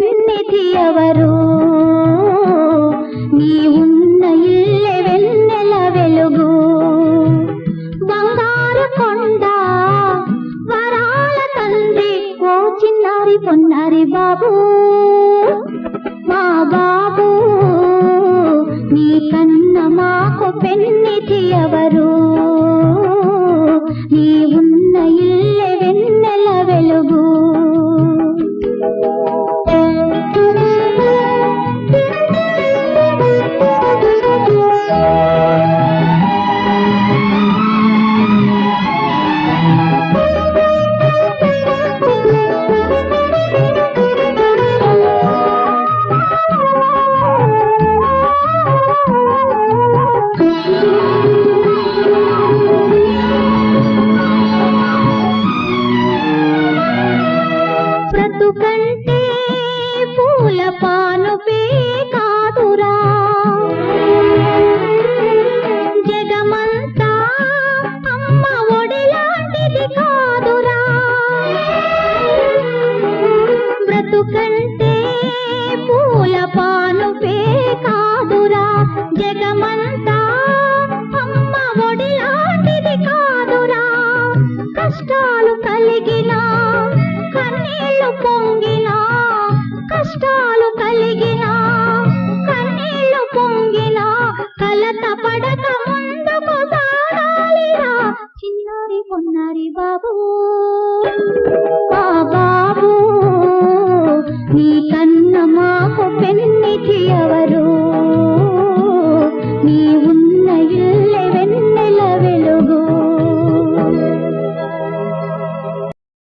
పెన్నిధి ఎవరు నీ ఉన్న ఇల్లె వెన్నెల వెలుగు బంగారు కొండ వరాల తండ్రి ఓ చిన్నారి పొన్నారి బాబు మా బాబు నీ కన్న మాకు పెన్నిధి ఎవరు నీ ఉన్న ఇల్లె వెన్నెల వెలుగు బ్రతుకంటే పూల పానుపే కాదురా జగమంతా అమ్మ ఒడిలాంటిది కాదురా బ్రతుకంటే పూల పానుపే కాదురా జగమంతా అమ్మ ఒడిలాంటిది కాదురా కష్టాలు కలిగినా కన్నీళ్లు పొంగినా కష్టాలు కలిగినా కన్నీళ్లు పొంగినా కలత పడక ముందుకు సాగాలిరా చిన్నారి పొన్నారి బాబు